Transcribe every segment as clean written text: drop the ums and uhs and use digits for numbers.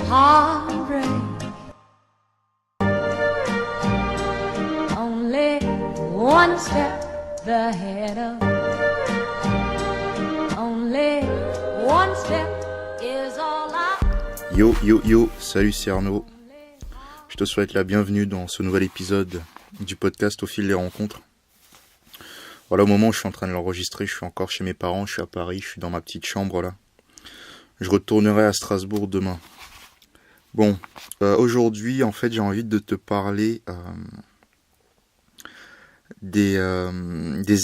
heartbreak. Only one step ahead of. Only one step is all I. Yo yo yo, salut, c'est Arnaud. Je te souhaite la bienvenue dans ce nouvel épisode du podcast Au fil des rencontres. Voilà, au moment où je suis en train de l'enregistrer, je suis encore chez mes parents, je suis à Paris, je suis dans ma petite chambre là. Je retournerai à Strasbourg demain. Bon, aujourd'hui en fait j'ai envie de te parler des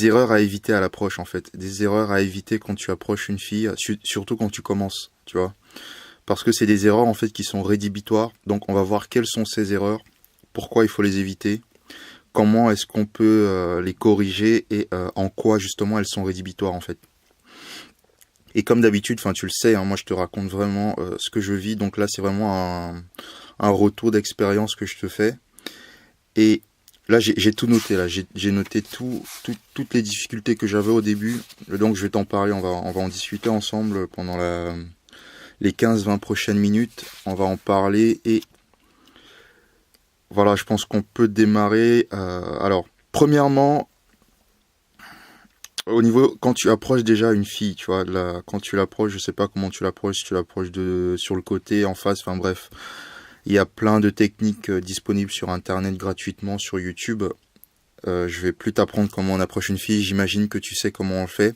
erreurs à éviter à l'approche en fait. Des erreurs à éviter quand tu approches une fille, surtout quand tu commences, tu vois. Parce que c'est des erreurs en fait qui sont rédhibitoires, donc on va voir quelles sont ces erreurs, pourquoi il faut les éviter, comment est-ce qu'on peut les corriger et en quoi justement elles sont rédhibitoires en fait. Et comme d'habitude, enfin tu le sais, hein, moi je te raconte vraiment ce que je vis, donc là c'est vraiment un retour d'expérience que je te fais. Et là j'ai tout noté, là j'ai noté toutes les difficultés que j'avais au début, donc je vais t'en parler, on va en discuter ensemble pendant les 15-20 prochaines minutes, on va en parler et voilà, je pense qu'on peut démarrer. Alors, premièrement, au niveau, quand tu approches déjà une fille, tu vois, là, quand tu l'approches, je sais pas comment tu l'approches, si tu l'approches sur le côté, en face, enfin bref, il y a plein de techniques disponibles sur Internet gratuitement, sur YouTube. Je vais plus t'apprendre comment on approche une fille, j'imagine que tu sais comment on le fait.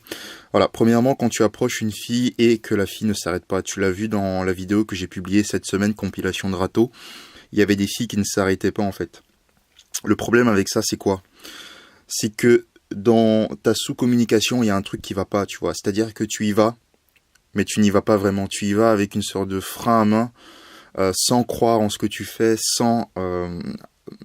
Voilà, premièrement, quand tu approches une fille et que la fille ne s'arrête pas, tu l'as vu dans la vidéo que j'ai publiée cette semaine, compilation de râteaux, il y avait des filles qui ne s'arrêtaient pas en fait. Le problème avec ça, c'est quoi? C'est que dans ta sous-communication, il y a un truc qui va pas, tu vois. C'est-à-dire que tu y vas, mais tu n'y vas pas vraiment. Tu y vas avec une sorte de frein à main, sans croire en ce que tu fais, sans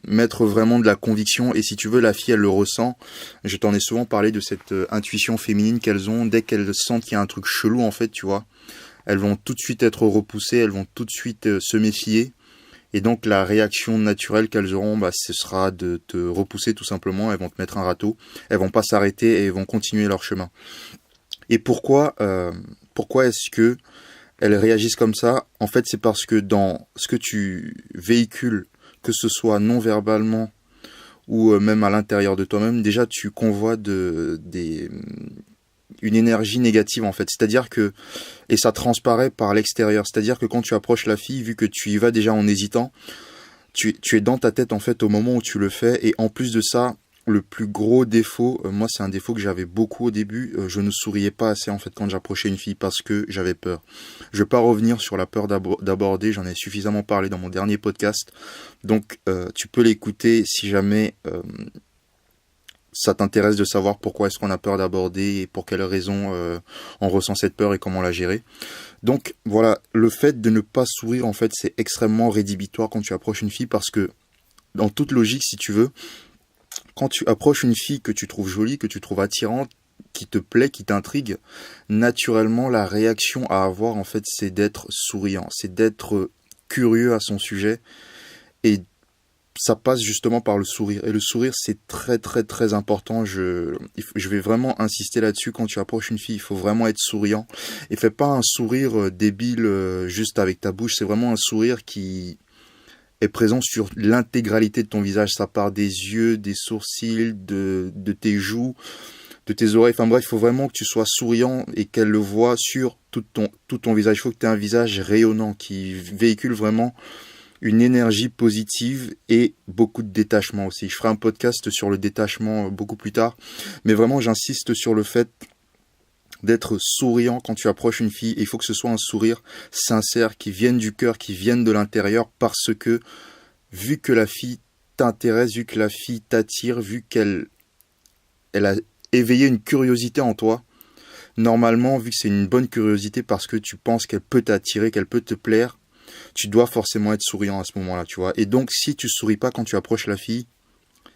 mettre vraiment de la conviction. Et si tu veux, la fille, elle le ressent. Je t'en ai souvent parlé de cette intuition féminine qu'elles ont. Dès qu'elles sentent qu'il y a un truc chelou, en fait, tu vois, elles vont tout de suite être repoussées, elles vont tout de suite se méfier. Et donc la réaction naturelle qu'elles auront, ce sera de te repousser tout simplement. Elles vont te mettre un râteau, elles vont pas s'arrêter et elles vont continuer leur chemin. Et pourquoi est-ce que elles réagissent comme ça? En fait, c'est parce que dans ce que tu véhicules, que ce soit non verbalement ou même à l'intérieur de toi-même, déjà tu convois une énergie négative en fait, c'est-à-dire que, et ça transparaît par l'extérieur, c'est-à-dire que quand tu approches la fille, vu que tu y vas déjà en hésitant, tu es dans ta tête en fait au moment où tu le fais, et en plus de ça, le plus gros défaut, moi c'est un défaut que j'avais beaucoup au début, je ne souriais pas assez en fait quand j'approchais une fille parce que j'avais peur. Je vais pas revenir sur la peur d'aborder, j'en ai suffisamment parlé dans mon dernier podcast, donc tu peux l'écouter si jamais ça t'intéresse de savoir pourquoi est-ce qu'on a peur d'aborder et pour quelles raisons on ressent cette peur et comment la gérer. Donc voilà, le fait de ne pas sourire en fait c'est extrêmement rédhibitoire quand tu approches une fille parce que dans toute logique si tu veux, quand tu approches une fille que tu trouves jolie, que tu trouves attirante, qui te plaît, qui t'intrigue, naturellement la réaction à avoir en fait c'est d'être souriant, c'est d'être curieux à son sujet et ça passe justement par le sourire. Et le sourire, c'est très très très important. Je vais vraiment insister là-dessus. Quand tu approches une fille, il faut vraiment être souriant. Et fais pas un sourire débile juste avec ta bouche. C'est vraiment un sourire qui est présent sur l'intégralité de ton visage. Ça part des yeux, des sourcils, de tes joues, de tes oreilles. Enfin bref, il faut vraiment que tu sois souriant et qu'elle le voit sur tout ton visage. Il faut que tu aies un visage rayonnant qui véhicule vraiment une énergie positive et beaucoup de détachement aussi. Je ferai un podcast sur le détachement beaucoup plus tard, mais vraiment j'insiste sur le fait d'être souriant quand tu approches une fille. Il faut que ce soit un sourire sincère, qui vienne du cœur, qui vienne de l'intérieur, parce que vu que la fille t'intéresse, vu que la fille t'attire, vu qu'elle a éveillé une curiosité en toi, normalement, vu que c'est une bonne curiosité parce que tu penses qu'elle peut t'attirer, qu'elle peut te plaire, tu dois forcément être souriant à ce moment-là, tu vois. Et donc, si tu souris pas quand tu approches la fille,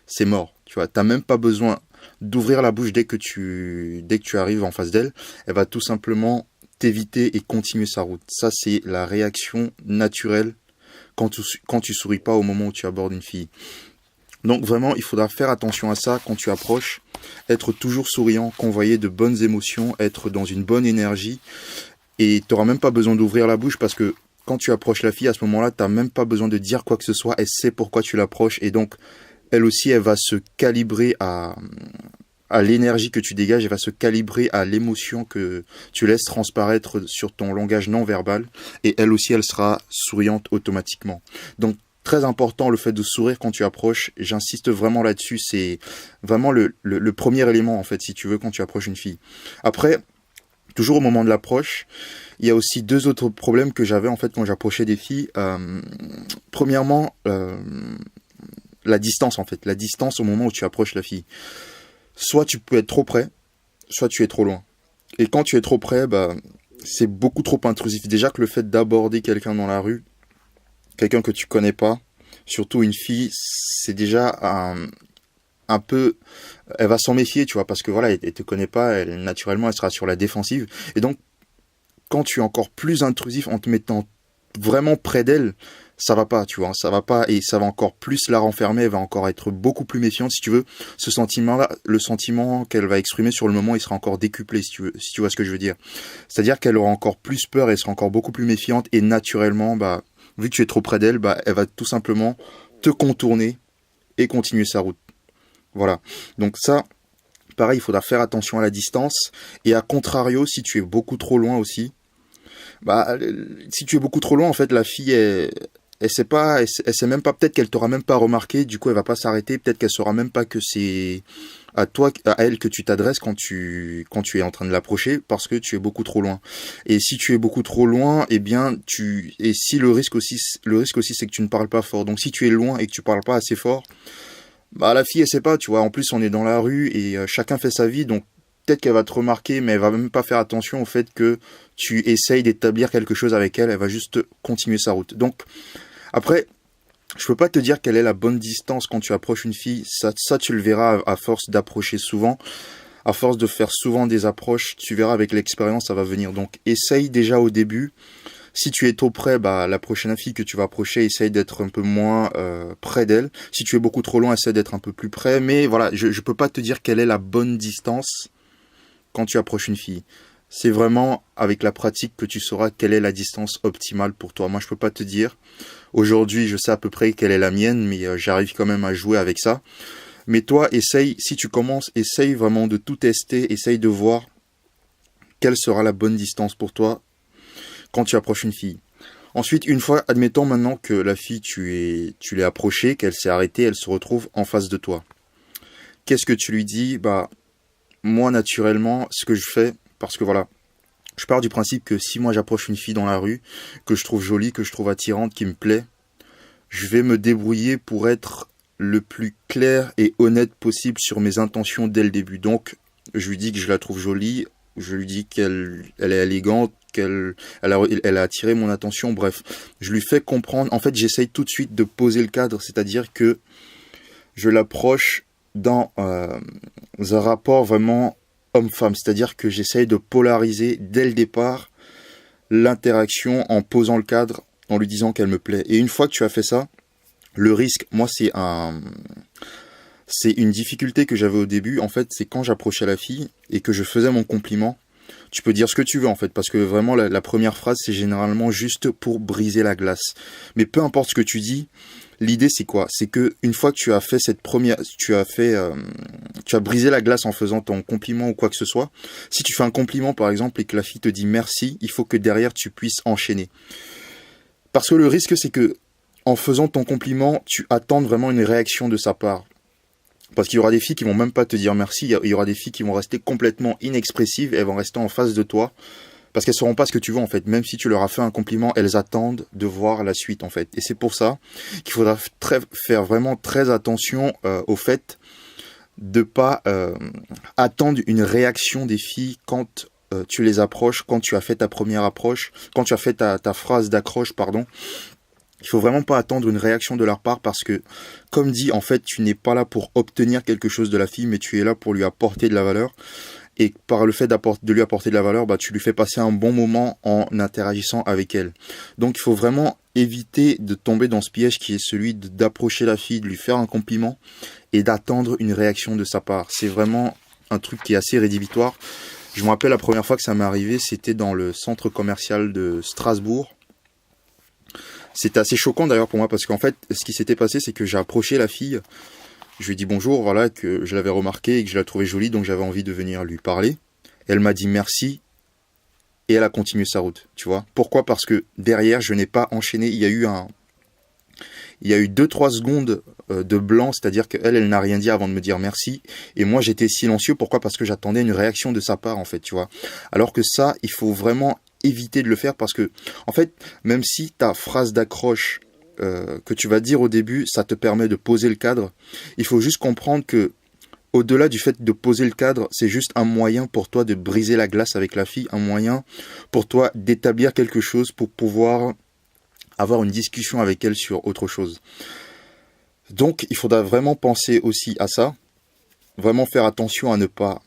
c'est mort, tu vois. T'as même pas besoin d'ouvrir la bouche dès que tu arrives en face d'elle. Elle va tout simplement t'éviter et continuer sa route. Ça, c'est la réaction naturelle quand tu souris pas au moment où tu abordes une fille. Donc vraiment, il faudra faire attention à ça quand tu approches. Être toujours souriant, convoyer de bonnes émotions, être dans une bonne énergie. Et tu n'auras même pas besoin d'ouvrir la bouche parce que quand tu approches la fille, à ce moment-là, t'as même pas besoin de dire quoi que ce soit, elle sait pourquoi tu l'approches, et donc, elle aussi, elle va se calibrer à l'énergie que tu dégages, elle va se calibrer à l'émotion que tu laisses transparaître sur ton langage non verbal, et elle aussi, elle sera souriante automatiquement. Donc, très important, le fait de sourire quand tu approches, j'insiste vraiment là-dessus, c'est vraiment le premier élément, en fait, si tu veux, quand tu approches une fille. Après, toujours au moment de l'approche, il y a aussi deux autres problèmes que j'avais, en fait, quand j'approchais des filles. Premièrement, la distance, en fait, la distance au moment où tu approches la fille. Soit tu peux être trop près, soit tu es trop loin. Et quand tu es trop près, c'est beaucoup trop intrusif. Déjà que le fait d'aborder quelqu'un dans la rue, quelqu'un que tu connais pas, surtout une fille, c'est déjà un peu, elle va s'en méfier, tu vois, parce que voilà, elle te connaît pas, naturellement, elle sera sur la défensive. Et donc, quand tu es encore plus intrusif en te mettant vraiment près d'elle, ça va pas, tu vois, ça va pas, et ça va encore plus la renfermer, elle va encore être beaucoup plus méfiante, si tu veux. Ce sentiment-là, le sentiment qu'elle va exprimer sur le moment, il sera encore décuplé, si tu vois ce que je veux dire. C'est-à-dire qu'elle aura encore plus peur, elle sera encore beaucoup plus méfiante, et naturellement, vu que tu es trop près d'elle, elle va tout simplement te contourner et continuer sa route. Voilà. Donc ça, pareil, il faudra faire attention à la distance. Et à contrario, si tu es beaucoup trop loin aussi, si tu es beaucoup trop loin, en fait, la fille, elle sait pas, elle sait même pas, peut-être qu'elle t'aura même pas remarqué, du coup, elle va pas s'arrêter, peut-être qu'elle saura même pas que c'est à toi, à elle que tu t'adresses quand tu es en train de l'approcher, parce que tu es beaucoup trop loin. Et si tu es beaucoup trop loin, eh bien, et si le risque aussi, c'est que tu ne parles pas fort. Donc, si tu es loin et que tu parles pas assez fort, la fille, elle sait pas, tu vois. En plus, on est dans la rue et chacun fait sa vie, donc peut-être qu'elle va te remarquer, mais elle va même pas faire attention au fait que tu essayes d'établir quelque chose avec elle. Elle va juste continuer sa route. Donc, après, je peux pas te dire quelle est la bonne distance quand tu approches une fille. Ça tu le verras à force d'approcher souvent. À force de faire souvent des approches, tu verras avec l'expérience, ça va venir. Donc, essaye déjà au début. Si tu es trop près, la prochaine fille que tu vas approcher, essaye d'être un peu moins près d'elle. Si tu es beaucoup trop loin, essaye d'être un peu plus près. Mais voilà, je peux pas te dire quelle est la bonne distance quand tu approches une fille. C'est vraiment avec la pratique que tu sauras quelle est la distance optimale pour toi. Moi, je peux pas te dire. Aujourd'hui, je sais à peu près quelle est la mienne, mais j'arrive quand même à jouer avec ça. Mais toi, essaye, si tu commences, essaye vraiment de tout tester. Essaye de voir quelle sera la bonne distance pour toi quand tu approches une fille. Ensuite, une fois, admettons maintenant que la fille, tu l'as approchée, qu'elle s'est arrêtée, elle se retrouve en face de toi. Qu'est-ce que tu lui dis ? Moi, naturellement, ce que je fais, parce que voilà, je pars du principe que si moi j'approche une fille dans la rue, que je trouve jolie, que je trouve attirante, qui me plaît, je vais me débrouiller pour être le plus clair et honnête possible sur mes intentions dès le début. Donc, je lui dis que je la trouve jolie, je lui dis qu'elle est élégante, elle a attiré mon attention, bref. Je lui fais comprendre, en fait, j'essaye tout de suite de poser le cadre, c'est-à-dire que je l'approche dans un rapport vraiment homme-femme, c'est-à-dire que j'essaye de polariser dès le départ l'interaction en posant le cadre, en lui disant qu'elle me plaît. Et une fois que tu as fait ça, le risque, moi, c'est une difficulté que j'avais au début, en fait, c'est quand j'approchais la fille et que je faisais mon compliment. Tu peux dire ce que tu veux en fait, parce que vraiment la première phrase c'est généralement juste pour briser la glace. Mais peu importe ce que tu dis, l'idée c'est quoi ? C'est que une fois que tu as fait tu as brisé la glace en faisant ton compliment ou quoi que ce soit. Si tu fais un compliment par exemple et que la fille te dit merci, il faut que derrière tu puisses enchaîner. Parce que le risque c'est que en faisant ton compliment, tu attends vraiment une réaction de sa part. Parce qu'il y aura des filles qui vont même pas te dire merci, il y aura des filles qui vont rester complètement inexpressives, elles vont rester en face de toi, parce qu'elles sauront pas ce que tu veux en fait. Même si tu leur as fait un compliment, elles attendent de voir la suite en fait. Et c'est pour ça qu'il faudra faire vraiment très attention au fait de pas attendre une réaction des filles quand tu les approches, quand tu as fait ta première approche, quand tu as fait ta phrase d'accroche, pardon. Il faut vraiment pas attendre une réaction de leur part parce que, comme dit, en fait, tu n'es pas là pour obtenir quelque chose de la fille, mais tu es là pour lui apporter de la valeur. Et par le fait de lui apporter de la valeur, tu lui fais passer un bon moment en interagissant avec elle. Donc, il faut vraiment éviter de tomber dans ce piège qui est celui d'approcher la fille, de lui faire un compliment et d'attendre une réaction de sa part. C'est vraiment un truc qui est assez rédhibitoire. Je me rappelle la première fois que ça m'est arrivé, c'était dans le centre commercial de Strasbourg. C'était assez choquant d'ailleurs pour moi parce qu'en fait, ce qui s'était passé, c'est que j'ai approché la fille. Je lui ai dit bonjour, voilà, que je l'avais remarqué et que je la trouvais jolie, donc j'avais envie de venir lui parler. Elle m'a dit merci et elle a continué sa route, tu vois. Pourquoi ? Parce que derrière, je n'ai pas enchaîné. Il y a eu 2-3 secondes de blanc, c'est-à-dire qu'elle n'a rien dit avant de me dire merci. Et moi, j'étais silencieux. Pourquoi ? Parce que j'attendais une réaction de sa part, en fait, tu vois. Alors que ça, il faut vraiment éviter de le faire parce que, en fait, même si ta phrase d'accroche que tu vas dire au début, ça te permet de poser le cadre, il faut juste comprendre que au-delà du fait de poser le cadre, c'est juste un moyen pour toi de briser la glace avec la fille, un moyen pour toi d'établir quelque chose pour pouvoir avoir une discussion avec elle sur autre chose. Donc, il faudra vraiment penser aussi à ça, vraiment faire attention à ne pas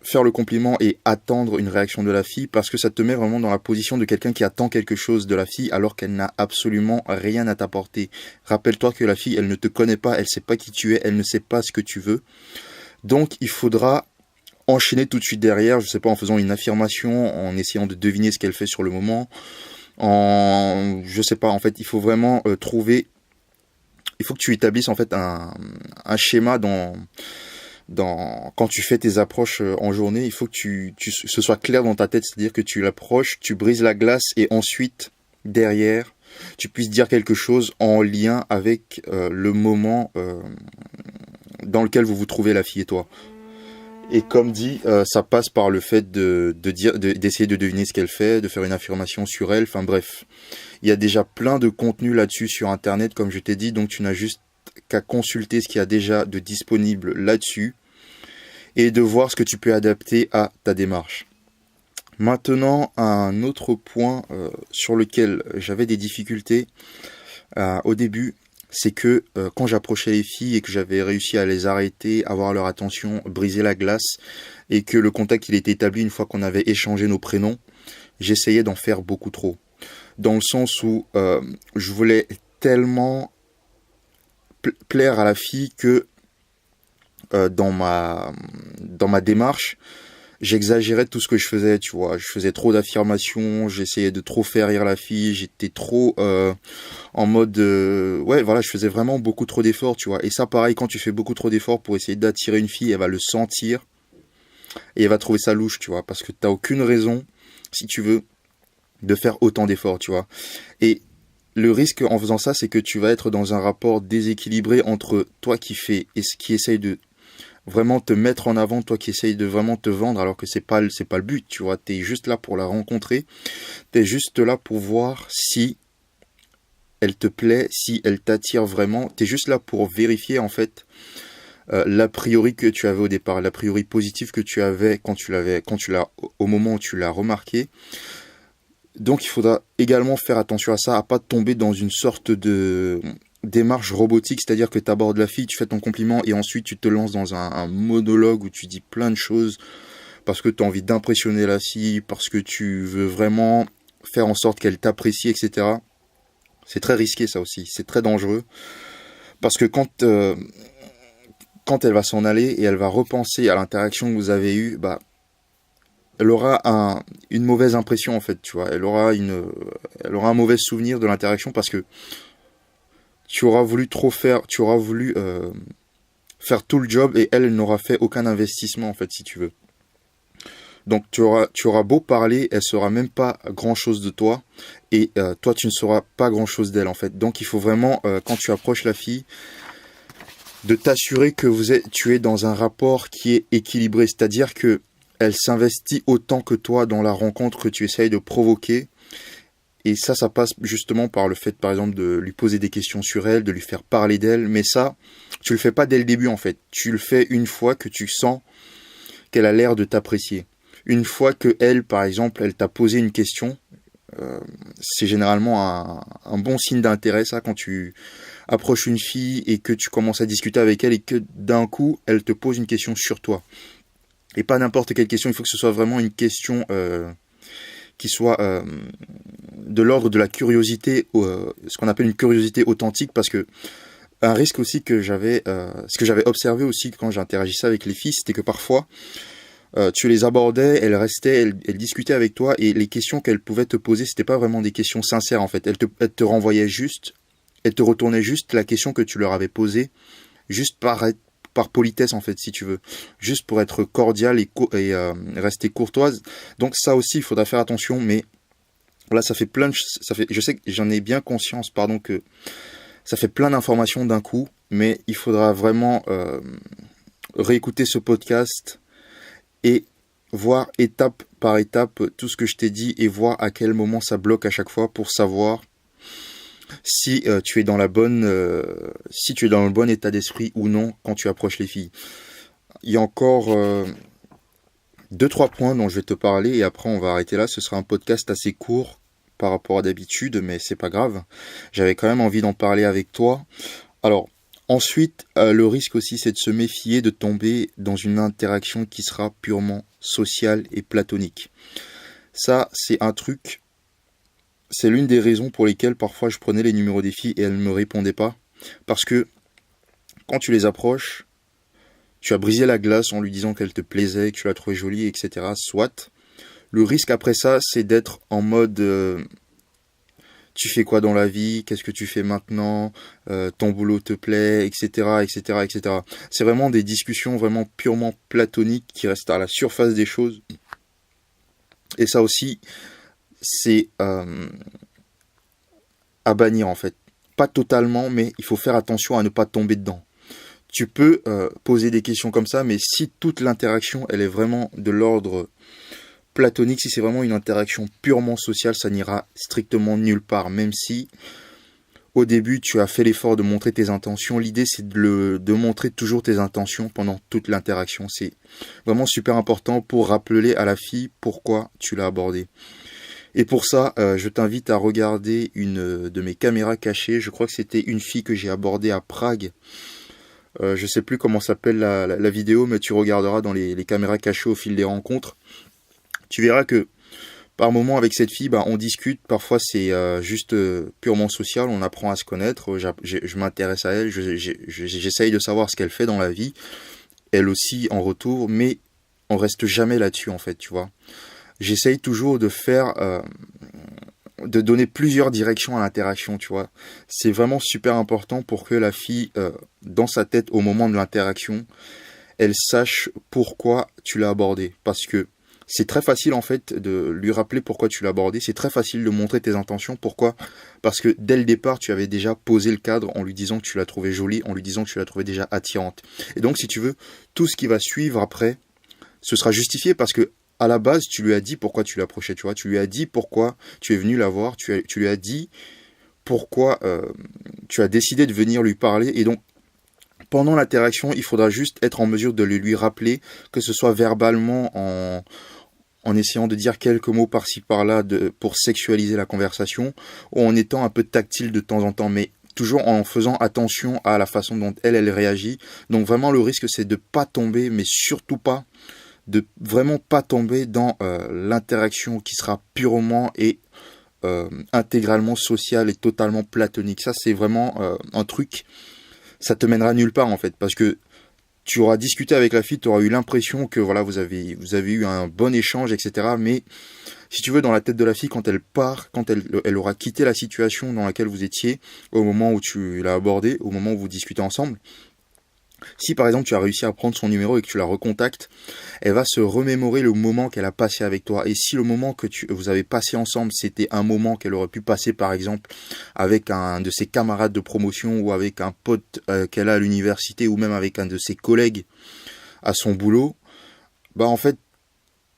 faire le compliment et attendre une réaction de la fille parce que ça te met vraiment dans la position de quelqu'un qui attend quelque chose de la fille alors qu'elle n'a absolument rien à t'apporter. Rappelle-toi que la fille, elle ne te connaît pas, elle ne sait pas qui tu es, elle ne sait pas ce que tu veux. Donc, il faudra enchaîner tout de suite derrière, je sais pas, en faisant une affirmation, en essayant de deviner ce qu'elle fait sur le moment, je sais pas, en fait, il faut vraiment trouver, il faut que tu établisses en fait un schéma quand tu fais tes approches en journée, il faut que ce soit clair dans ta tête, c'est-à-dire que tu l'approches, tu brises la glace et ensuite, derrière, tu puisses dire quelque chose en lien avec le moment dans lequel vous vous trouvez, la fille et toi. Et comme dit, ça passe par le fait d'essayer de deviner ce qu'elle fait, de faire une affirmation sur elle, enfin bref. Il y a déjà plein de contenu là-dessus sur Internet, comme je t'ai dit, donc tu n'as juste qu'à consulter ce qu'il y a déjà de disponible là-dessus et de voir ce que tu peux adapter à ta démarche. Maintenant, un autre point sur lequel j'avais des difficultés au début, c'est que quand j'approchais les filles et que j'avais réussi à les arrêter, avoir leur attention, briser la glace, et que le contact il était établi une fois qu'on avait échangé nos prénoms, j'essayais d'en faire beaucoup trop. Dans le sens où je voulais tellement plaire à la fille que dans ma démarche, j'exagérais tout ce que je faisais, tu vois. Je faisais trop d'affirmations, j'essayais de trop faire rire la fille, j'étais trop en mode... ouais, voilà, je faisais vraiment beaucoup trop d'efforts, tu vois. Et ça, pareil, quand tu fais beaucoup trop d'efforts pour essayer d'attirer une fille, elle va le sentir et elle va trouver ça louche, tu vois. Parce que t'as aucune raison, si tu veux, de faire autant d'efforts, tu vois. Et le risque en faisant ça, c'est que tu vas être dans un rapport déséquilibré entre toi qui fais et ce qui essaye de vraiment te mettre en avant, toi qui essayes de vraiment te vendre, alors que c'est pas le but, tu vois. T'es juste là pour la rencontrer, t'es juste là pour voir si elle te plaît, si elle t'attire vraiment. T'es juste là pour vérifier en fait l'a priori que tu avais au départ, l'a priori positive que tu avais au moment où tu l'as remarqué. Donc il faudra également faire attention à ça, à pas tomber dans une sorte de démarche robotique, c'est-à-dire que tu abordes la fille, tu fais ton compliment et ensuite tu te lances dans un monologue où tu dis plein de choses parce que tu as envie d'impressionner la fille, parce que tu veux vraiment faire en sorte qu'elle t'apprécie, etc. C'est très risqué ça aussi, c'est très dangereux parce que quand elle va s'en aller et elle va repenser à l'interaction que vous avez eue, bah elle aura une mauvaise impression en fait, tu vois. Elle aura un mauvais souvenir de l'interaction parce que tu auras voulu faire tout le job et elle n'aura fait aucun investissement en fait, si tu veux. Donc tu auras beau parler, elle saura même pas grand chose de toi et toi tu ne sauras pas grand chose d'elle en fait. Donc il faut vraiment quand tu approches la fille de t'assurer que tu es dans un rapport qui est équilibré, c'est-à-dire que elle s'investit autant que toi dans la rencontre que tu essayes de provoquer. Et ça passe justement par le fait, par exemple, de lui poser des questions sur elle, de lui faire parler d'elle. Mais ça, tu le fais pas dès le début, en fait. Tu le fais une fois que tu sens qu'elle a l'air de t'apprécier. Une fois que elle, par exemple, elle t'a posé une question, c'est généralement un bon signe d'intérêt, ça, quand tu approches une fille et que tu commences à discuter avec elle et que d'un coup, elle te pose une question sur toi. Et pas n'importe quelle question, il faut que ce soit vraiment une question qui soit de l'ordre de la curiosité, ce qu'on appelle une curiosité authentique, parce que un risque aussi ce que j'avais observé aussi quand j'interagissais avec les filles, c'était que parfois, Tu les abordais, elles restaient, elles discutaient avec toi, et les questions qu'elles pouvaient te poser, c'était pas vraiment des questions sincères en fait. Elles te renvoyaient juste, elles te retournaient juste la question que tu leur avais posée, juste par politesse en fait, si tu veux, juste pour être cordial et rester courtoise. Donc ça aussi, il faudra faire attention, mais là, je sais que j'en ai bien conscience, pardon, que ça fait plein d'informations d'un coup, mais il faudra vraiment réécouter ce podcast et voir étape par étape tout ce que je t'ai dit et voir à quel moment ça bloque à chaque fois pour savoir si tu es dans si tu es dans le bon état d'esprit ou non quand tu approches les filles. Il y a encore 2-3 points dont je vais te parler et après on va arrêter là. Ce sera un podcast assez court par rapport à d'habitude, mais c'est pas grave. J'avais quand même envie d'en parler avec toi. Alors, ensuite, le risque aussi, c'est de se méfier de tomber dans une interaction qui sera purement sociale et platonique. Ça, c'est un truc, c'est l'une des raisons pour lesquelles parfois je prenais les numéros des filles et elles ne me répondaient pas. Parce que quand tu les approches, tu as brisé la glace en lui disant qu'elle te plaisait, que tu la trouvais jolie, etc. Soit. Le risque après ça, c'est d'être en mode tu fais quoi dans la vie, qu'est-ce que tu fais maintenant, ton boulot te plaît, etc., etc., etc. C'est vraiment des discussions vraiment purement platoniques qui restent à la surface des choses. Et ça aussi, c'est à bannir en fait. Pas totalement, mais il faut faire attention à ne pas tomber dedans. Tu peux poser des questions comme ça, mais si toute l'interaction, elle est vraiment de l'ordre platonique, si c'est vraiment une interaction purement sociale, ça n'ira strictement nulle part, même si au début tu as fait l'effort de montrer tes intentions. L'idée c'est de montrer toujours tes intentions pendant toute l'interaction. C'est vraiment super important pour rappeler à la fille pourquoi tu l'as abordée. Et pour ça, je t'invite à regarder une de mes caméras cachées. Je crois que c'était une fille que j'ai abordée à Prague. Je sais plus comment s'appelle la vidéo, mais tu regarderas dans les caméras cachées au fil des rencontres. Tu verras que par moment avec cette fille, on discute. Parfois c'est juste purement social, on apprend à se connaître. Je m'intéresse à elle, j'essaye de savoir ce qu'elle fait dans la vie. Elle aussi en retour, mais on reste jamais là-dessus en fait, tu vois. J'essaye toujours de de donner plusieurs directions à l'interaction, tu vois. C'est vraiment super important pour que la fille, dans sa tête, au moment de l'interaction, elle sache pourquoi tu l'as abordée. Parce que c'est très facile, en fait, de lui rappeler pourquoi tu l'as abordée. C'est très facile de montrer tes intentions. Pourquoi ? Parce que dès le départ, tu avais déjà posé le cadre en lui disant que tu la trouvais jolie, en lui disant que tu la trouvais déjà attirante. Et donc, si tu veux, tout ce qui va suivre après, ce sera justifié parce que à la base, tu lui as dit pourquoi tu l'approchais, tu vois. Tu lui as dit pourquoi tu es venu la voir. Tu lui as dit pourquoi tu as décidé de venir lui parler. Et donc, pendant l'interaction, il faudra juste être en mesure de le lui rappeler, que ce soit verbalement en essayant de dire quelques mots par-ci par-là pour sexualiser la conversation, ou en étant un peu tactile de temps en temps, mais toujours en faisant attention à la façon dont elle réagit. Donc vraiment, le risque, c'est de pas tomber, mais surtout pas de vraiment pas tomber dans l'interaction qui sera purement et intégralement sociale et totalement platonique. Ça, c'est vraiment un truc, ça te mènera nulle part en fait, parce que tu auras discuté avec la fille, tu auras eu l'impression que voilà, vous avez eu un bon échange, etc. Mais si tu veux, dans la tête de la fille, quand elle part, quand elle aura quitté la situation dans laquelle vous étiez, au moment où tu l'as abordée, au moment où vous discutez ensemble, si par exemple tu as réussi à prendre son numéro et que tu la recontactes, elle va se remémorer le moment qu'elle a passé avec toi. Et si le moment que vous avez passé ensemble, c'était un moment qu'elle aurait pu passer par exemple avec un de ses camarades de promotion ou avec un pote qu'elle a à l'université ou même avec un de ses collègues à son boulot, en fait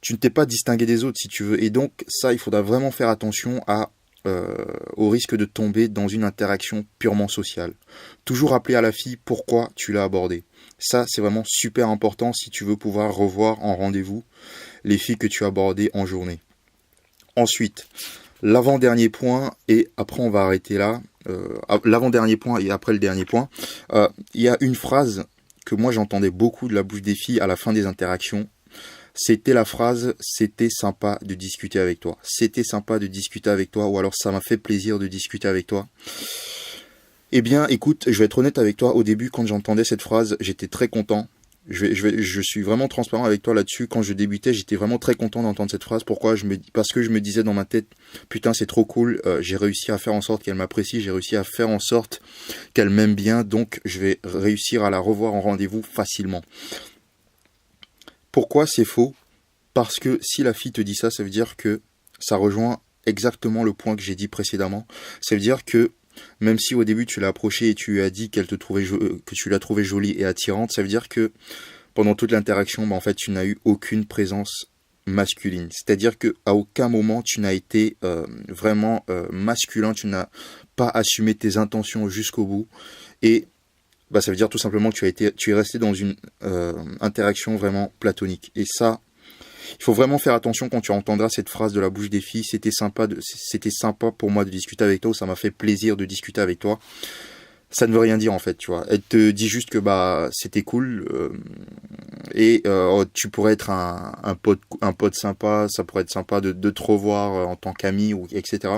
tu ne t'es pas distingué des autres si tu veux. Et donc ça, il faudra vraiment faire attention au risque de tomber dans une interaction purement sociale. Toujours rappeler à la fille pourquoi tu l'as abordée. Ça, c'est vraiment super important si tu veux pouvoir revoir en rendez-vous les filles que tu as abordées en journée. Ensuite, l'avant-dernier point, et après on va arrêter là, l'avant-dernier point et après le dernier point, il y a une phrase que moi j'entendais beaucoup de la bouche des filles à la fin des interactions. C'était la phrase « c'était sympa de discuter avec toi ». C'était sympa de discuter avec toi, ou alors ça m'a fait plaisir de discuter avec toi. Eh bien, écoute, je vais être honnête avec toi, au début, quand j'entendais cette phrase, j'étais très content. Je suis vraiment transparent avec toi là-dessus. Quand je débutais, j'étais vraiment très content d'entendre cette phrase. Pourquoi? Parce que je me disais dans ma tête, putain, c'est trop cool. J'ai réussi à faire en sorte qu'elle m'apprécie. J'ai réussi à faire en sorte qu'elle m'aime bien. Donc, je vais réussir à la revoir en rendez-vous facilement. Pourquoi c'est faux? Parce que si la fille te dit ça, ça veut dire que ça rejoint exactement le point que j'ai dit précédemment. Ça veut dire que même si au début tu l'as approchée et tu lui as dit que tu l'as trouvée jolie et attirante, ça veut dire que pendant toute l'interaction, en fait, tu n'as eu aucune présence masculine. C'est-à-dire que à aucun moment tu n'as été vraiment masculin, tu n'as pas assumé tes intentions jusqu'au bout. Et ça veut dire tout simplement que tu es resté dans une interaction vraiment platonique. Et ça, il faut vraiment faire attention quand tu entendras cette phrase de la bouche des filles. C'était sympa pour moi de discuter avec toi, ou ça m'a fait plaisir de discuter avec toi. Ça ne veut rien dire en fait, tu vois. Elle te dit juste que c'était cool et tu pourrais être un pote sympa. Ça pourrait être sympa de te revoir en tant qu'ami ou etc.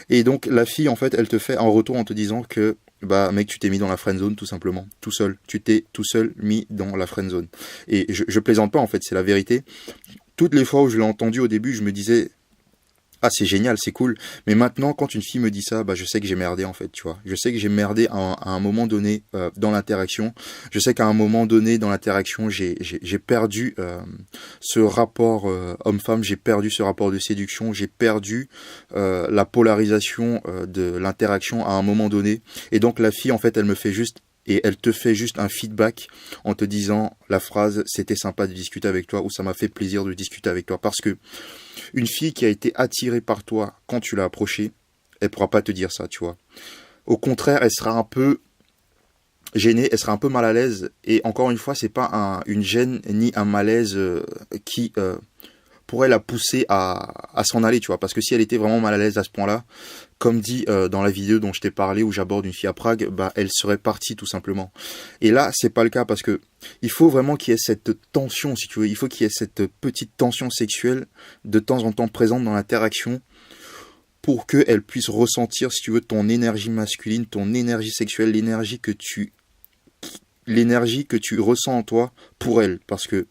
Et donc la fille en fait, elle te fait en retour en te disant que mec, tu t'es mis dans la friend zone tout simplement, tout seul. Tu t'es tout seul mis dans la friend zone. Et je plaisante pas en fait, c'est la vérité. Toutes les fois où je l'ai entendu au début, je me disais ah, c'est génial, c'est cool. Mais maintenant, quand une fille me dit ça, je sais que j'ai merdé en fait, tu vois. Je sais que j'ai merdé à un moment donné dans l'interaction. Je sais qu'à un moment donné dans l'interaction, j'ai perdu ce rapport homme-femme, j'ai perdu ce rapport de séduction, j'ai perdu la polarisation de l'interaction à un moment donné. Et donc la fille, en fait, elle te fait juste un feedback en te disant la phrase « c'était sympa de discuter avec toi » ou « ça m'a fait plaisir de discuter avec toi ». Parce que une fille qui a été attirée par toi quand tu l'as approchée, elle pourra pas te dire ça, tu vois. Au contraire, elle sera un peu gênée, elle sera un peu mal à l'aise. Et encore une fois, c'est pas une gêne ni un malaise qui pourrait la pousser à s'en aller, tu vois. Parce que si elle était vraiment mal à l'aise à ce point-là, comme dit dans la vidéo dont je t'ai parlé où j'aborde une fille à Prague, elle serait partie tout simplement. Et là, c'est pas le cas parce que il faut vraiment qu'il y ait cette tension, si tu veux. Il faut qu'il y ait cette petite tension sexuelle de temps en temps présente dans l'interaction pour qu'elle puisse ressentir, si tu veux, ton énergie masculine, ton énergie sexuelle, l'énergie que tu ressens en toi pour elle. Parce que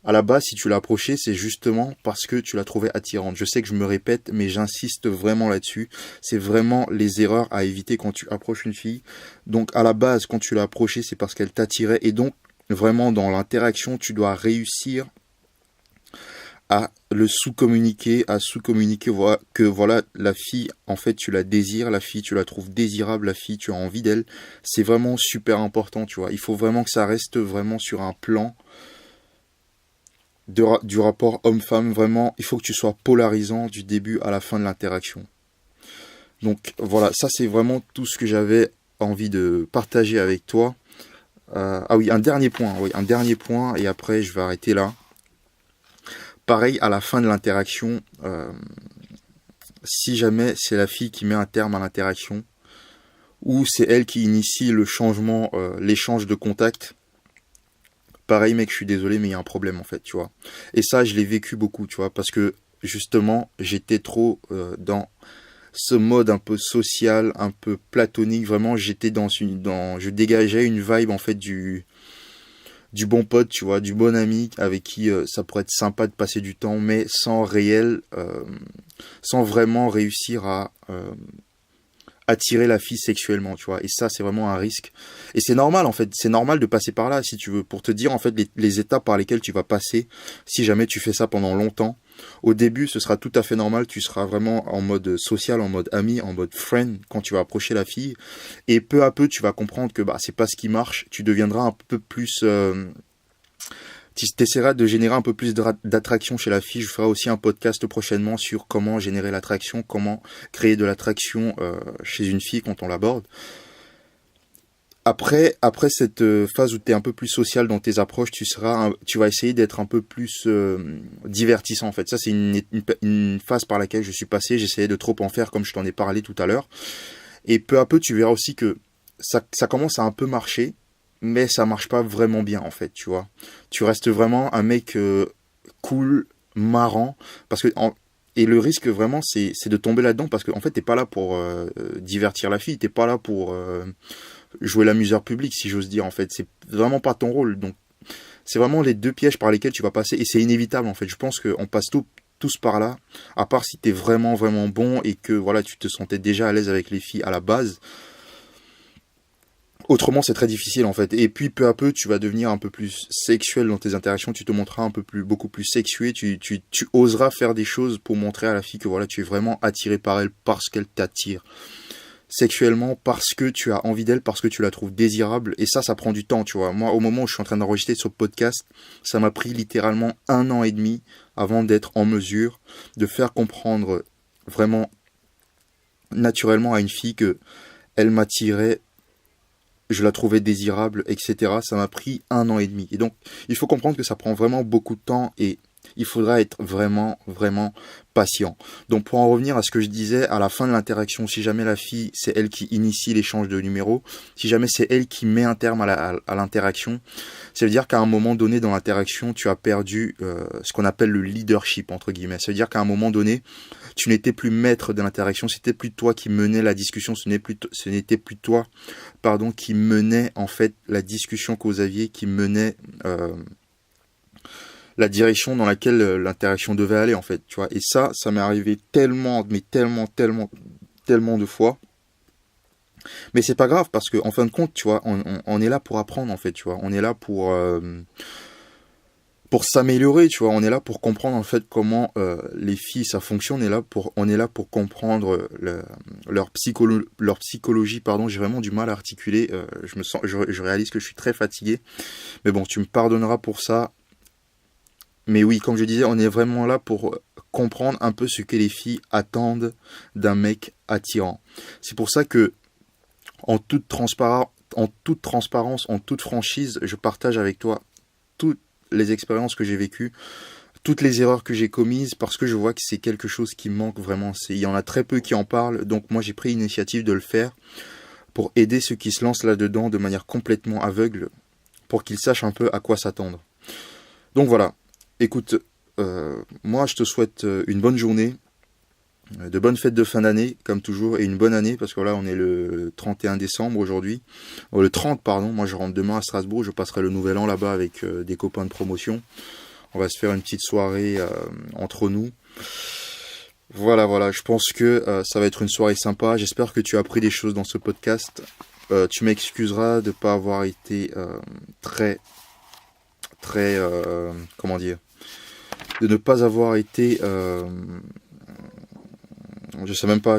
à la base, si tu l'as approchée, c'est justement parce que tu l'as trouvée attirante. Je sais que je me répète, mais j'insiste vraiment là-dessus. C'est vraiment les erreurs à éviter quand tu approches une fille. Donc, à la base, quand tu l'as approchée, c'est parce qu'elle t'attirait. Et donc, vraiment, dans l'interaction, tu dois réussir à le sous-communiquer, que voilà, la fille, en fait, tu la désires, la fille, tu la trouves désirable, la fille, tu as envie d'elle. C'est vraiment super important, tu vois. Il faut vraiment que ça reste vraiment sur un plan du rapport homme-femme. Vraiment, il faut que tu sois polarisant du début à la fin de l'interaction. Donc voilà, ça c'est vraiment tout ce que j'avais envie de partager avec toi. Ah oui, un dernier point, et après je vais arrêter là. Pareil, à la fin de l'interaction, si jamais c'est la fille qui met un terme à l'interaction, ou c'est elle qui initie le changement, l'échange de contact, pareil mec, je suis désolé, mais il y a un problème en fait, tu vois. Et ça, je l'ai vécu beaucoup, tu vois, parce que justement, j'étais trop dans ce mode un peu social, un peu platonique. Vraiment, j'étais je dégageais une vibe en fait du bon pote, tu vois, du bon ami avec qui ça pourrait être sympa de passer du temps, mais sans vraiment réussir à attirer la fille sexuellement, tu vois. Et ça, c'est vraiment un risque. Et c'est normal, en fait. C'est normal de passer par là, si tu veux, pour te dire, en fait, les étapes par lesquelles tu vas passer, si jamais tu fais ça pendant longtemps. Au début, ce sera tout à fait normal. Tu seras vraiment en mode social, en mode ami, en mode friend, quand tu vas approcher la fille. Et peu à peu, tu vas comprendre que, c'est pas ce qui marche. Tu deviendras un peu plus... tu essaieras de générer un peu plus d'attraction chez la fille. Je ferai aussi un podcast prochainement sur comment générer l'attraction, comment créer de l'attraction chez une fille quand on l'aborde. Après cette phase où tu es un peu plus social dans tes approches, tu vas essayer d'être un peu plus divertissant en fait. Ça c'est une phase par laquelle je suis passé. J'essayais de trop en faire comme je t'en ai parlé tout à l'heure. Et peu à peu tu verras aussi que ça commence à un peu marcher. Mais ça marche pas vraiment bien en fait, tu vois. Tu restes vraiment un mec cool, marrant, parce que et le risque vraiment c'est de tomber là-dedans parce que en fait t'es pas là pour divertir la fille, t'es pas là pour jouer l'amuseur public si j'ose dire en fait, c'est vraiment pas ton rôle. Donc C'est vraiment les deux pièges par lesquels tu vas passer, et c'est inévitable en fait. Je pense qu'on passe tous par là, à part si t'es vraiment vraiment bon et que voilà, tu te sentais déjà à l'aise avec les filles à la base. Autrement, c'est très difficile en fait. Et puis peu à peu, tu vas devenir un peu plus sexuel dans tes interactions. Tu te montreras beaucoup plus sexué. Tu oseras faire des choses pour montrer à la fille que voilà, tu es vraiment attiré par elle parce qu'elle t'attire sexuellement, parce que tu as envie d'elle, parce que tu la trouves désirable. Et ça prend du temps, tu vois. Moi, au moment où je suis en train d'enregistrer ce podcast, ça m'a pris littéralement 1 an et demi avant d'être en mesure de faire comprendre vraiment naturellement à une fille que elle m'attirait, je la trouvais désirable, etc. Ça m'a pris 1 an et demi. Et donc, il faut comprendre que ça prend vraiment beaucoup de temps et il faudra être vraiment, vraiment patient. Donc, pour en revenir à ce que je disais, à la fin de l'interaction, si jamais la fille, c'est elle qui initie l'échange de numéros, si jamais c'est elle qui met un terme à l'interaction, ça veut dire qu'à un moment donné dans l'interaction, tu as perdu ce qu'on appelle le leadership, entre guillemets. Ça veut dire qu'à un moment donné, tu n'étais plus maître de l'interaction, c'était plus toi qui menais la discussion, ce n'était plus toi, qui menait en fait la discussion que vous aviez, qui menait la direction dans laquelle l'interaction devait aller en fait, tu vois. Et ça m'est arrivé tellement, mais tellement de fois. Mais c'est pas grave parce que en fin de compte, tu vois, on est là pour apprendre en fait, tu vois. On est là pour s'améliorer, tu vois. On est là pour comprendre en fait comment les filles ça fonctionne. On est là pour comprendre leur psychologie. Pardon, j'ai vraiment du mal à articuler. Je réalise que je suis très fatigué. Mais bon, tu me pardonneras pour ça. Mais oui, comme je disais, on est vraiment là pour comprendre un peu ce que les filles attendent d'un mec attirant. C'est pour ça que, en toute transparence, en toute franchise, je partage avec toi toutes les expériences que j'ai vécues, toutes les erreurs que j'ai commises, parce que je vois que c'est quelque chose qui manque vraiment. Il y en a très peu qui en parlent, donc moi j'ai pris l'initiative de le faire pour aider ceux qui se lancent là-dedans de manière complètement aveugle, pour qu'ils sachent un peu à quoi s'attendre. Donc voilà. Écoute, moi je te souhaite une bonne journée, de bonnes fêtes de fin d'année, comme toujours, et une bonne année, parce que là on est le 31 décembre aujourd'hui, le 30 pardon, moi je rentre demain à Strasbourg, je passerai le nouvel an là-bas avec des copains de promotion, on va se faire une petite soirée entre nous. Voilà, je pense que ça va être une soirée sympa, j'espère que tu as appris des choses dans ce podcast, tu m'excuseras de ne pas avoir été très, comment dire, de ne pas avoir été je sais même pas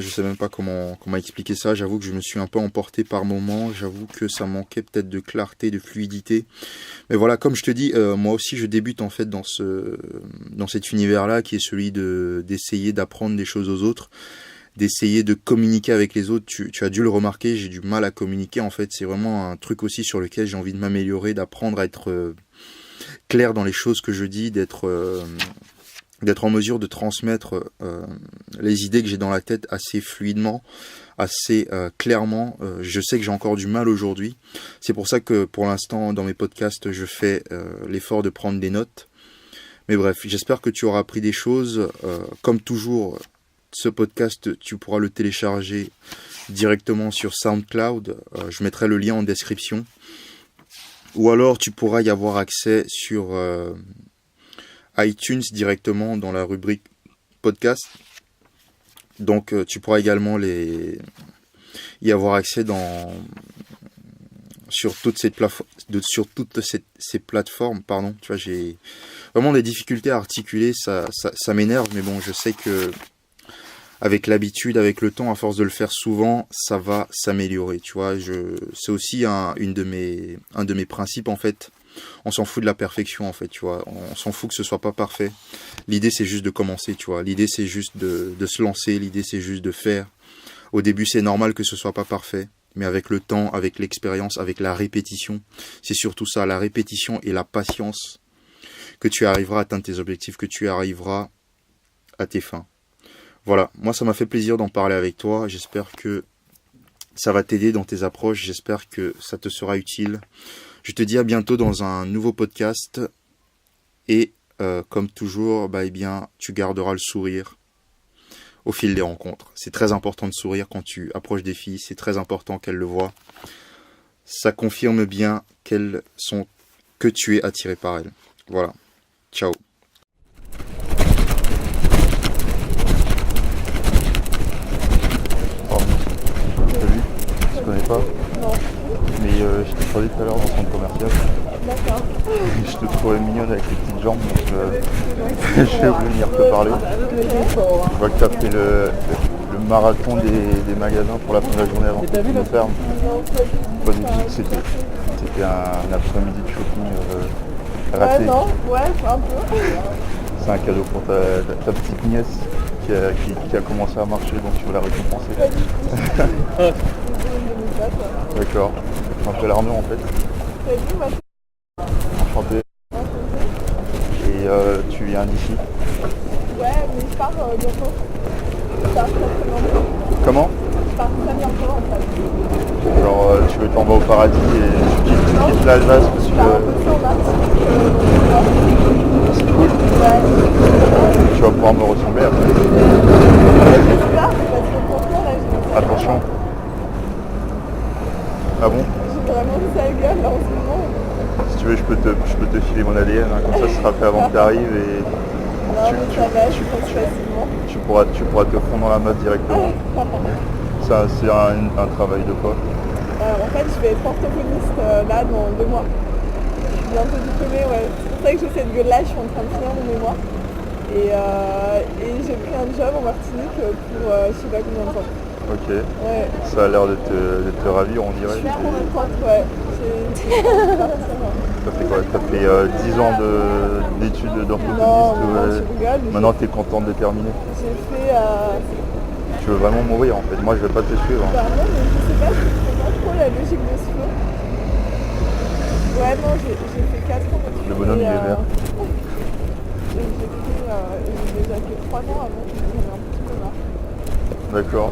comment expliquer ça. J'avoue que je me suis un peu emporté par moments, j'avoue que ça manquait peut-être de clarté, de fluidité, mais voilà, comme je te dis, moi aussi je débute en fait dans cet univers là qui est celui d'essayer d'apprendre des choses aux autres, d'essayer de communiquer avec les autres. Tu as dû le remarquer, j'ai du mal à communiquer en fait, c'est vraiment un truc aussi sur lequel j'ai envie de m'améliorer, d'apprendre à être clair dans les choses que je dis, d'être en mesure de transmettre les idées que j'ai dans la tête assez fluidement, assez clairement. Je sais que j'ai encore du mal aujourd'hui. C'est pour ça que pour l'instant, dans mes podcasts, je fais l'effort de prendre des notes. Mais bref, j'espère que tu auras appris des choses. Comme toujours, ce podcast, tu pourras le télécharger directement sur SoundCloud. Je mettrai le lien en description. Ou alors, tu pourras y avoir accès sur iTunes directement dans la rubrique podcast. Donc, tu pourras également y avoir accès sur toutes ces plateformes. Pardon. Tu vois, j'ai vraiment des difficultés à articuler. Ça m'énerve, mais bon, je sais que avec l'habitude, avec le temps, à force de le faire souvent, ça va s'améliorer, tu vois. C'est aussi un de mes principes, en fait. On s'en fout de la perfection, en fait, tu vois. On s'en fout que ce soit pas parfait. L'idée, c'est juste de commencer, tu vois. L'idée, c'est juste de se lancer. L'idée, c'est juste de faire. Au début, c'est normal que ce soit pas parfait. Mais avec le temps, avec l'expérience, avec la répétition, c'est surtout ça, la répétition et la patience, que tu arriveras à atteindre tes objectifs, que tu arriveras à tes fins. Voilà, moi ça m'a fait plaisir d'en parler avec toi, j'espère que ça va t'aider dans tes approches, j'espère que ça te sera utile. Je te dis à bientôt dans un nouveau podcast et comme toujours, tu garderas le sourire au fil des rencontres. C'est très important de sourire quand tu approches des filles, c'est très important qu'elles le voient. Ça confirme bien qu'elles sont que tu es attiré par elle. Voilà. Ciao. Salut, je te connais pas. Non. Mais je t'ai croisé tout à l'heure dans le centre commercial. D'accord. Je te trouvais mignonne avec les petites jambes, donc j'ai voulu venir te parler. Je vois que tu as fait le marathon des magasins pour la fin de la journée avant que tu me fermes. Pas du tout, c'était un après-midi de shopping raté. Ouais, non, ouais, un peu. C'est un cadeau pour ta petite nièce qui a commencé à marcher, donc tu veux la récompenser. D'accord. Je m'appelle Arnaud en fait. Salut, moi, Enchanté. Et tu viens d'ici. ouais, mais je pars bientôt. Je pars très bientôt. Comment? Je pars très bientôt en fait. Genre tu t'en vas au paradis et tu quittes l'Alsace parce Je pars un que peu sur Martinique, c'est cool. ouais. Tu vas pouvoir me ressembler après. J'espère, parce que franchement, là, j'ai Attention. Ah bon? j'ai vraiment une sale gueule là en ce moment. Si tu veux, je peux te filer mon ADN, hein, comme ça ce sera fait avant que tu arrives et Non, mais ça va, je pense facilement. tu pourras te fondre dans la masse directement. Ça, c'est un travail de quoi? En fait, je vais être orthophoniste là dans 2 mois. Je suis bientôt diplômée, ouais. C'est pour ça que j'ai cette gueule-là, je suis en train de finir mon mémoire. Et j'ai pris un job en Martinique pour je sais pas combien de temps. Ok. Ouais. Ça a l'air de te ravir, on Je dirait. suis trop contente, ouais. J'ai T'as fait quoi? T'as fait 10 ans d'études Non, d'orthophoniste non, ou, tu rigoles. maintenant t'es contente de terminer? J'ai fait... Tu veux vraiment mourir en fait, moi je vais pas te suivre. Hein. Bah non, mais je sais pas, je comprends pas trop la logique de ce film. Ouais, non, j'ai fait 4 ans d'études. Le bonhomme, il est vert. J'ai déjà fait 3 ans avant, j'en ai un petit peu marre. D'accord.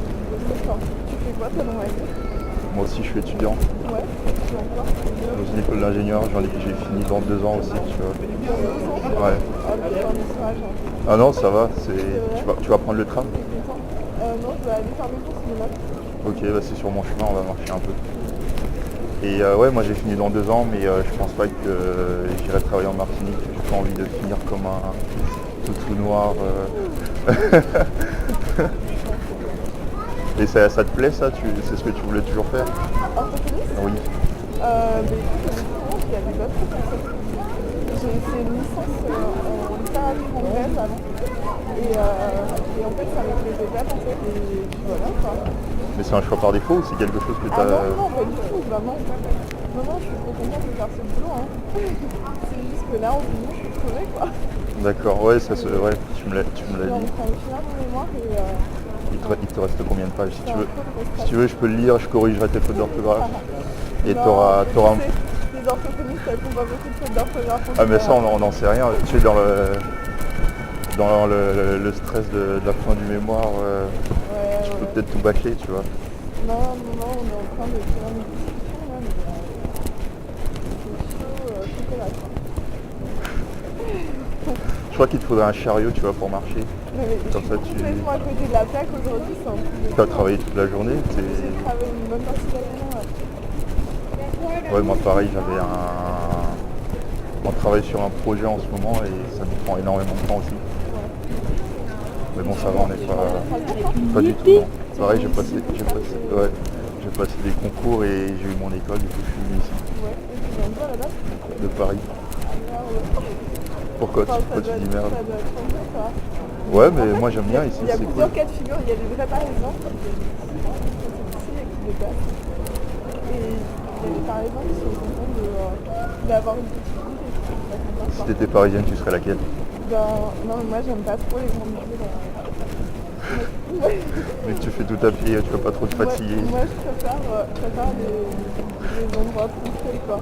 D'accord. Tu fais quoi toi dans la vie? Moi aussi je suis étudiant Ouais, tu fais encore? dans une école d'ingénieur, j'ai fini dans 2 ans aussi, tu vois. Ouais. Ah, mais c'est un message, hein. Ah non, ça va, vrai tu vas prendre le tram? T'es content? Non, je vais aller faire mes courses demain. Ok, bah c'est sur mon chemin, on va marcher un peu. Et ouais, moi j'ai fini dans 2 ans, mais je pense pas que j'irai travailler en Martinique. J'ai pas envie de finir comme un tout noir. Et ça te plaît ça? C'est ce que tu voulais toujours faire? Orthophoniste? Oui. Mais écoute, honnêtement, il y avait d'autres trucs comme ça. J'ai fait une licence en littérature anglaise avant. Et en fait, ça me plaisait bien en fait. Et puis voilà quoi. Mais c'est un choix par défaut ou c'est quelque chose que Ah t'as... non, pas du tout, vraiment. Non, je suis trop contente de faire ce boulot. Hein. C'est juste que là, en ce moment, je suis crevée quoi. D'accord, ouais, ouais, tu me l'as Je suis dit. en train de finir mon mémoire et... Il te reste combien de pages? Si j'ai tu un veux, peu de si tu veux, je peux le lire, je corrigerai tes fautes d'orthographe. Et Non, t'auras... mais tu sais, les orthophonistes, elles font pas beaucoup de fautes d'orthographe. Ah mais ça, on n'en sait rien. Tu es dans le stress de la fin du mémoire, Ouais, tu peux ouais. peut-être tout bâcler, tu vois. Non, on est en train de faire une discussion là, mais c'est chaud, chocolat quoi. Je crois qu'il te faudrait un chariot, tu vois, pour marcher. Mais je Comme suis ça, tu- complètement à côté de la plaque aujourd'hui, c'est un truc de Tu as fou. travaillé toute la journée. J'ai travaillé une bonne partie de la journée, ouais. Ouais, moi pareil, on travaille sur un projet en ce moment et ça nous prend énormément de temps aussi. Mais bon, ça va, on n'est pas du tout. Non. Pareil, j'ai passé des concours et j'ai eu mon école, du coup je suis venu ici, Ouais, et tu viens de quoi là-bas? de Paris. Pourquoi Enfin, tu dis merde? Ça doit être changer, quoi. Ouais, mais moi j'aime bien ici, Il y a c'est cool. plusieurs cas de figure, il y a des vrais parisiens, c'est ici qui dépassent. Et il y a des parisiens qui sont contents d'avoir une petite ville et qui sont pas contents. Si t'étais parisienne, tu serais laquelle? Non, mais moi j'aime pas trop les grandes villes. Mais que tu fais tout à pied, tu vas pas trop te fatiguer. Moi je préfère les endroits tranquilles quoi.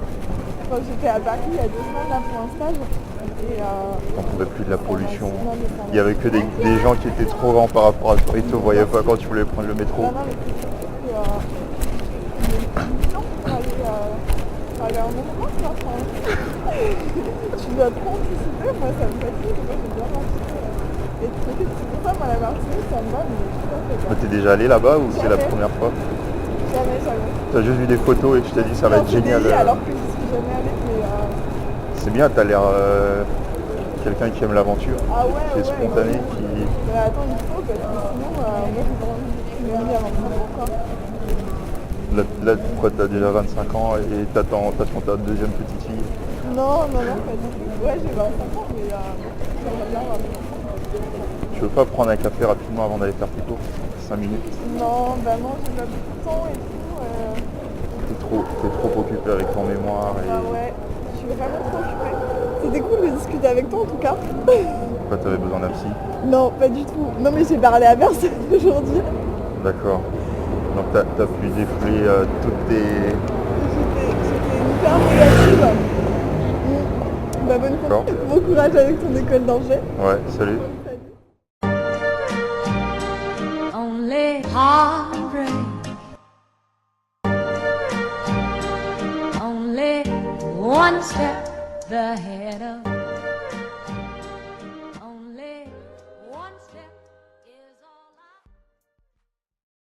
Quand j'étais à Paris il y a 2 semaines là pour un stage et On pouvait plus de la pollution. Non, mais ça Il y avait que des gens qui étaient trop grands par rapport à toi. Ils te voyaient pas quand tu voulais prendre le métro. Non, mais c'est surtout que il y a une temps pour aller à un endroit quoi. Enfin, tu dois trop anticiper, moi ça me fatigue, moi j'aime bien anticiper. Et c'est pour ça moi la Martinique ça me va, mais je suis pas fait Mais t'es déjà allé là-bas ou c'est la Jamais. première fois? Jamais. T'as juste vu des photos et tu t'es dit ça va être génial. Alors que je suis jamais allée, C'est bien, t'as l'air quelqu'un qui aime l'aventure, Ah ouais, qui est ouais, spontané, ouais. qui... Mais attends, il faut, parce que sinon, moi j'ai pas envie de me mener à 25 ans, quoi. Là, quoi, t'as déjà 25 ans et t'attends ta deuxième petite fille. Non, pas du tout. Ouais, j'ai 25 ans, mais j'aimerais bien avoir des enfants. Tu veux pas prendre un café rapidement avant d'aller faire tes courses? 5 minutes. Non, bah non, j'ai pas beaucoup de temps et tout. T'es trop occupé avec ton mémoire et... Ah ouais, je suis vraiment trop occupée. C'était cool de discuter avec toi en tout cas. Pourquoi t'avais besoin d'un psy? Non, pas du tout. Non mais j'ai parlé à personne aujourd'hui. D'accord. Donc t'as pu défouler toutes tes... J'étais hyper négative. Bah bonne D'accord. course. Bon courage avec ton école d'Angers. Ouais, salut. Only heartbreak. Only one step ahead of